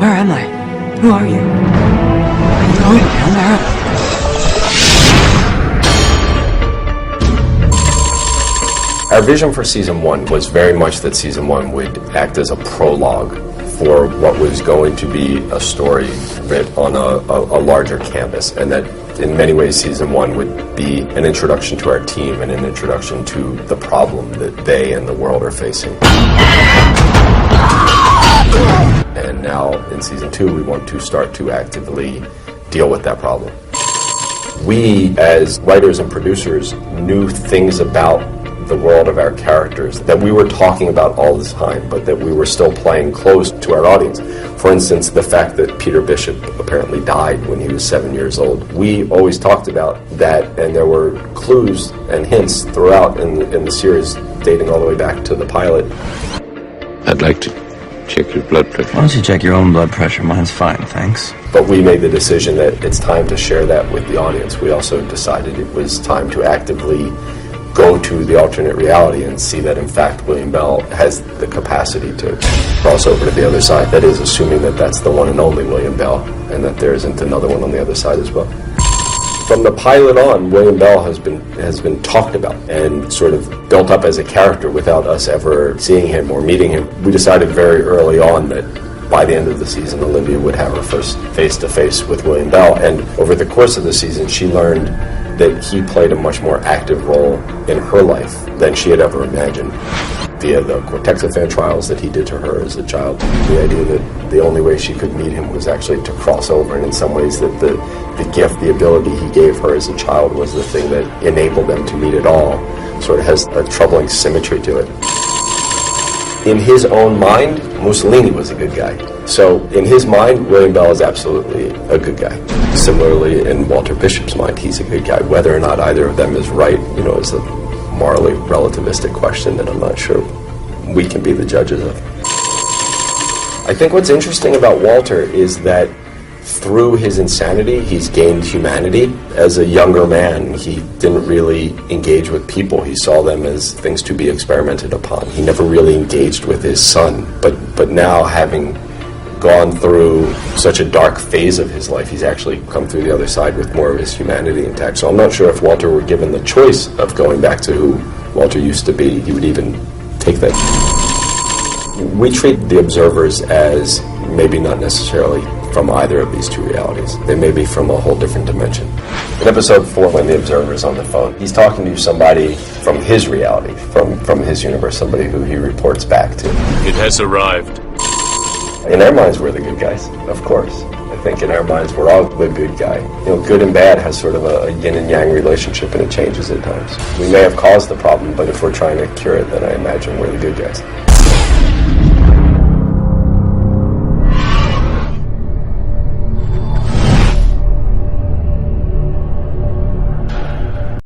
Where am I? Who are you? Are you going down there? Our vision for Season 1 was very much that Season 1 would act as a prologue for what was going to be a story writ on a larger canvas, and that in many ways Season 1 would be an introduction to our team and an introduction to the problem that they and the world are facing. And now in Season 2 we want to start to actively deal with that problem. We, as writers and producers, knew things about the world of our characters that we were talking about all the time, but that we were still playing close to our audience. For instance, the fact that Peter Bishop apparently died when he was 7 years old. We always talked about that, and there were clues and hints throughout in the series, dating all the way back to the pilot. I'd like to check your blood pressure. Why don't you check your own blood pressure? Mine's fine, thanks. But we made the decision that it's time to share that with the audience. We also decided it was time to actively go to the alternate reality and see that, in fact, William Bell has the capacity to cross over to the other side. That is, assuming that that's the one and only William Bell, and that there isn't another one on the other side as well. From the pilot on, William Bell has been talked about and sort of built up as a character without us ever seeing him or meeting him. We decided very early on that by the end of the season, Olivia would have her first face-to-face with William Bell, and over the course of the season, she learned that he played a much more active role in her life than she had ever imagined. Via the cortexiphan trials that he did to her as a child, the idea that the only way she could meet him was actually to cross over, and in some ways that the gift, the ability he gave her as a child was the thing that enabled them to meet at all, sort of has a troubling symmetry to it. In his own mind, Mussolini was a good guy. So in his mind, William Bell is absolutely a good guy. Similarly, in Walter Bishop's mind, he's a good guy. Whether or not either of them is right, is a morally relativistic question that I'm not sure we can be the judges of. I think what's interesting about Walter is that through his insanity, he's gained humanity. As a younger man, he didn't really engage with people. He saw them as things to be experimented upon. He never really engaged with his son. But now, having gone through such a dark phase of his life, he's actually come through the other side with more of his humanity intact. So I'm not sure if Walter were given the choice of going back to who Walter used to be, he would even take that. We treat the observers as maybe not necessarily from either of these two realities. They may be from a whole different dimension. In episode 4, when the observer is on the phone, he's talking to somebody from his reality, from his universe, somebody who he reports back to. It has arrived. In our minds, we're the good guys, of course. I think in our minds, we're all the good guy. Good and bad has sort of a yin and yang relationship, and it changes at times. We may have caused the problem, but if we're trying to cure it, then I imagine we're the good guys.